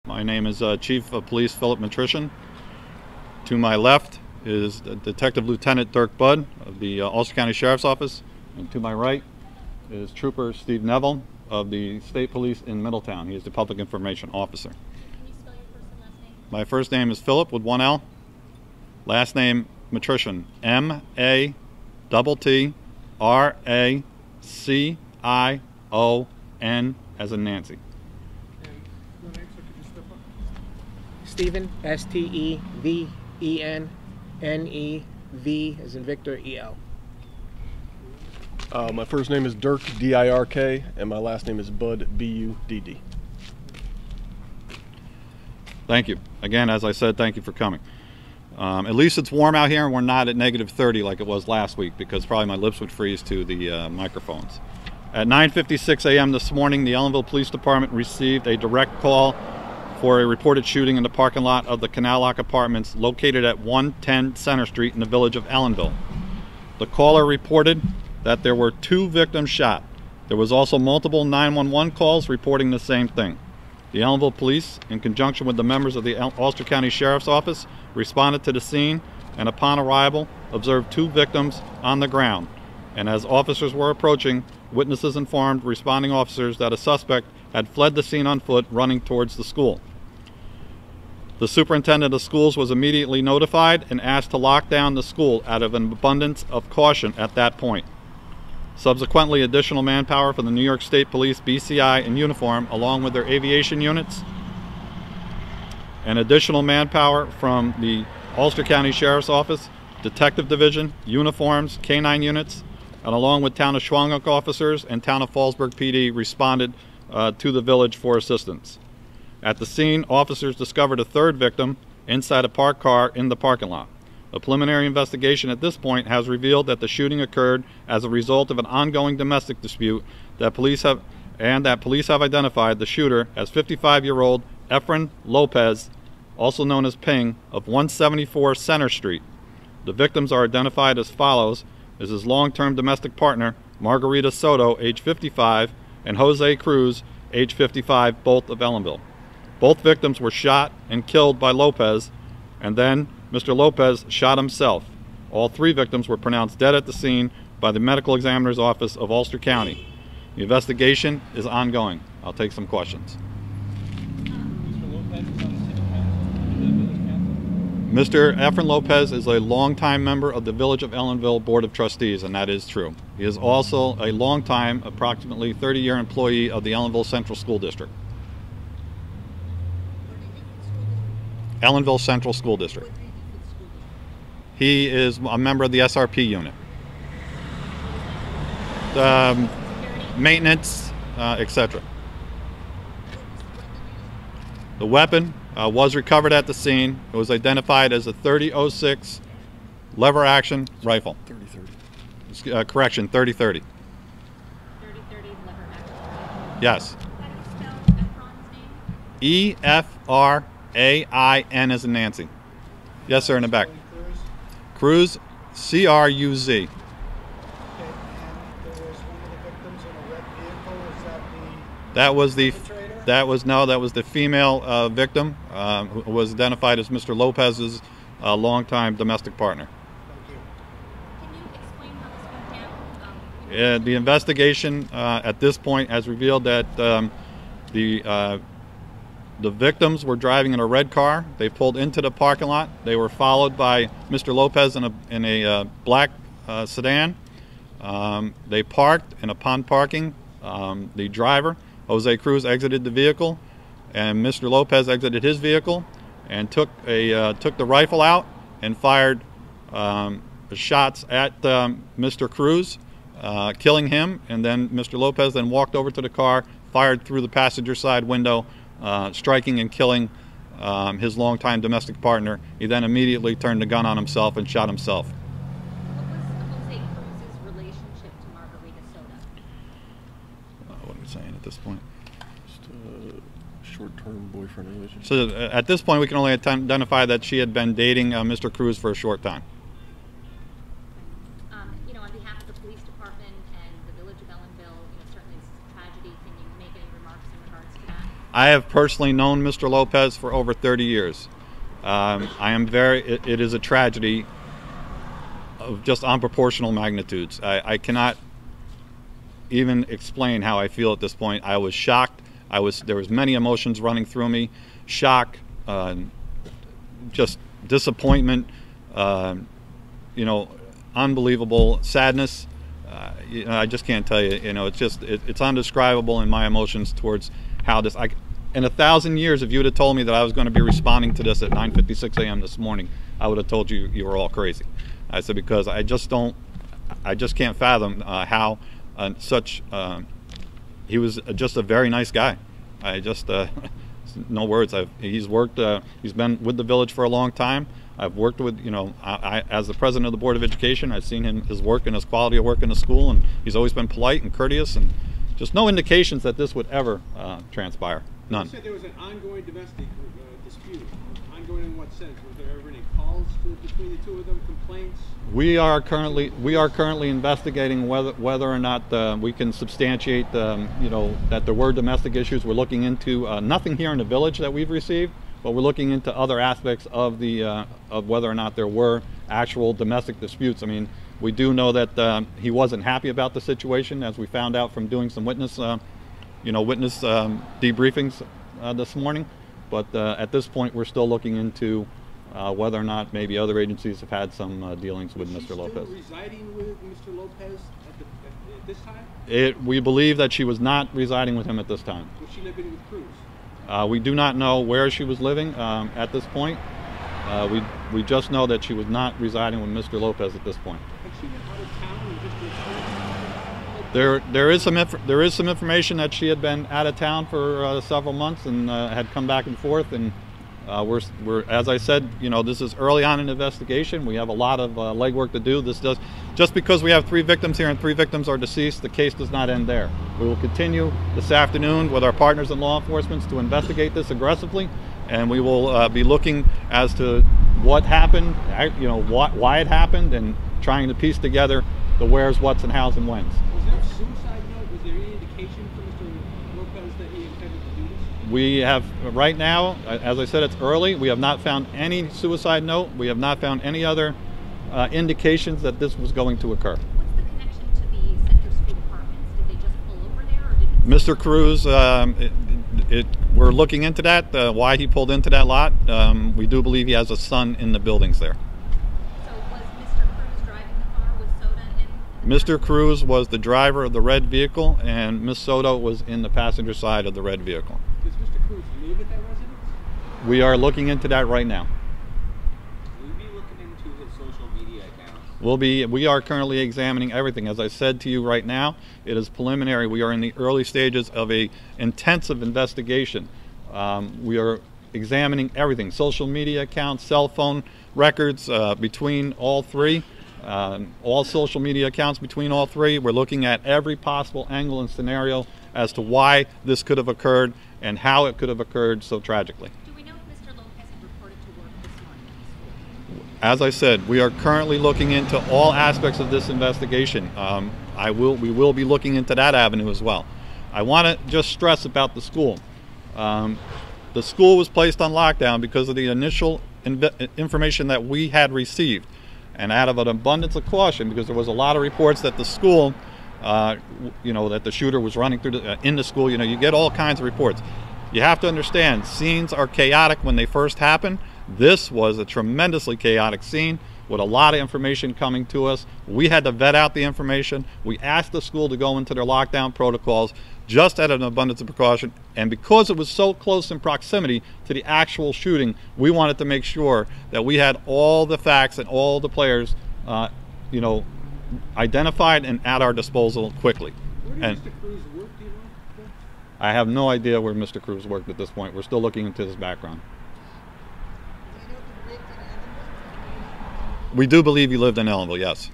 My name is Chief of Police Philip Matrician. To my left is Detective Lieutenant Dirk Budd of the Ulster County Sheriff's Office. And to my right is Trooper Steve Neville of the State Police in Middletown. He is the Public Information Officer. Can you spell your first and last name? My first name is Philip with one L. Last name Matrician. M-A-T-T-R-A-C-I-O-N as in Nancy. Stephen, S-T-E-V-E-N-N-E-V as in Victor, E-L. My first name is Dirk, D-I-R-K, and my last name is Budd, B-U-D-D. Thank you. Again, as I said, thank you for coming. At least it's warm out here and we're not at negative 30 like it was last week, because probably my lips would freeze to the microphones. At 9:56 a.m. this morning, the Ellenville Police Department received a direct call for a reported shooting in the parking lot of the Canal Lock Apartments located at 110 Center Street in the village of Ellenville. The caller reported that there were 2 victims shot. There was also multiple 911 calls reporting the same thing. The Ellenville Police, in conjunction with the members of the Ulster County Sheriff's Office, responded to the scene and upon arrival observed 2 victims on the ground. And as officers were approaching, witnesses informed responding officers that a suspect had fled the scene on foot running towards the school. The superintendent of schools was immediately notified and asked to lock down the school out of an abundance of caution at that point. Subsequently, additional manpower from the New York State Police BCI in uniform, along with their aviation units, and additional manpower from the Ulster County Sheriff's Office, Detective Division, uniforms, K-9 units, and along with Town of Schwanghoek officers and Town of Fallsburg PD responded to the village for assistance. At the scene, officers discovered a 3rd victim inside a parked car in the parking lot. A preliminary investigation at this point has revealed that the shooting occurred as a result of an ongoing domestic dispute that police have identified the shooter as 55-year-old Efren Lopez, also known as Ping, of 174 Center Street. The victims are identified as follows: as his long-term domestic partner, Margarita Soto, age 55, and Jose Cruz, age 55, both of Ellenville. Both victims were shot and killed by Lopez, and then Mr. Lopez shot himself. All 3 victims were pronounced dead at the scene by the Medical Examiner's Office of Ulster County. The investigation is ongoing. I'll take some questions. Mr. Efren Lopez is a longtime member of the Village of Ellenville Board of Trustees, and that is true. He is also a longtime, approximately 30-year employee of the Ellenville Central School District. Ellenville Central School District. He is a member of the SRP unit. Maintenance, etc. The weapon was recovered at the scene. It was identified as a .30-06 lever action rifle. 30-30. Correction, 30-30. 30-30 lever action. Yes. How do you spell Efron's name? E-F-R-A-I-N as in Nancy. Yes, sir, in the back. Cruz, C-R-U-Z. Okay, and there was one of the victims in a red vehicle. Is that That was the perpetrator? that was the female victim who was identified as Mr. Lopez's longtime domestic partner. Thank you. Can you explain how this went down? The investigation at this point has revealed that the victims were driving in a red car. They pulled into the parking lot. They were followed by Mr. Lopez in a black sedan. They parked, and upon parking, the driver, Jose Cruz, exited the vehicle, and Mr. Lopez exited his vehicle and took the rifle out and fired shots at Mr. Cruz, killing him. And then Mr. Lopez then walked over to the car, fired through the passenger side window, striking and killing his longtime domestic partner. He then immediately turned the gun on himself and shot himself. What was Jose Cruz's relationship to Margarita Soto? What am I saying at this point? Just a short-term boyfriend relationship. So at this point, we can only identify that she had been dating Mr. Cruz for a short time. On behalf of the police department and the village of Ellenville, certainly this is a tragedy. Can you make any remarks in regards to that? I have personally known Mr. Lopez for over 30 years. It is a tragedy of just unproportional magnitudes. I cannot even explain how I feel at this point. I was shocked. There was many emotions running through me. Shock, just disappointment, unbelievable sadness. I just can't tell you. It's undescribable in my emotions towards how this. In 1,000 years, if you would have told me that I was going to be responding to this at 9:56 a.m. this morning, I would have told you you were all crazy. I said, because I just can't fathom how he was just a very nice guy. I just no words. He's been with the village for a long time. I've worked with, as the president of the Board of Education, I've seen his work and his quality of work in the school, and he's always been polite and courteous, and just no indications that this would ever transpire. None. You said there was an ongoing domestic dispute. Ongoing in what sense? Was there ever any calls between the two of them, complaints? We are currently investigating whether or not we can substantiate that there were domestic issues. We're looking into nothing here in the village that we've received, but we're looking into other aspects of of whether or not there were actual domestic disputes. I mean, we do know that he wasn't happy about the situation, as we found out from doing some witness debriefings this morning. But at this point, we're still looking into whether or not maybe other agencies have had some dealings with Mr. Lopez. Was she still residing with Mr. Lopez at this time? We believe that she was not residing with him at this time. Was she living with Cruz? We do not know where she was living at this point. We just know that she was not residing with Mr. Lopez at this point. Had she been out of town and just returned? There is some information that she had been out of town for several months and had come back and forth, and we're as I said, this is early on in the investigation. We have a lot of legwork to do. Just because we have 3 victims here and 3 victims are deceased, the case does not end there. We will continue this afternoon with our partners in law enforcement to investigate this aggressively, and we will be looking as to what happened, why it happened, and trying to piece together the where's, what's, and how's, and when's. Was there a suicide note? Was there any indication from Mr. Lopez that he intended to do this? We have, right now, as I said, it's early. We have not found any suicide note. We have not found any other indications that this was going to occur. What's the connection to the Center Street apartments? Did they just pull over there, or did Mr. Cruz, we're looking into that, why he pulled into that lot. We do believe he has a son in the buildings there. So was Mr. Cruz driving the car with Soda in? Mr. Cruz was the driver of the red vehicle, and Miss Soto was in the passenger side of the red vehicle. Does Mr. Cruz live at that residence? We are looking into that right now. Will you be looking into his social media accounts? We are currently examining everything. As I said to you right now, it is preliminary. We are in the early stages of a intensive investigation. We are examining everything: social media accounts, cell phone records between all 3, all social media accounts between all 3. We're looking at every possible angle and scenario as to why this could have occurred and how it could have occurred so tragically. Do we know if Mr. Lopez had reported to work this morning at the school? As I said, we are currently looking into all aspects of this investigation. We will be looking into that avenue as well. I want to just stress about the school. The school was placed on lockdown because of the initial information that we had received, and out of an abundance of caution, because there was a lot of reports that the school, that the shooter was running through in the school. You get all kinds of reports. You have to understand, scenes are chaotic when they first happen. This was a tremendously chaotic scene with a lot of information coming to us. We had to vet out the information. We asked the school to go into their lockdown protocols just out of an abundance of precaution. And because it was so close in proximity to the actual shooting, we wanted to make sure that we had all the facts and all the players, identified and at our disposal quickly. Where did Mr. Cruz work, do you know? I have no idea where Mr. Cruz worked at this point. We're still looking into his background. We do believe he lived in Ellenville, yes.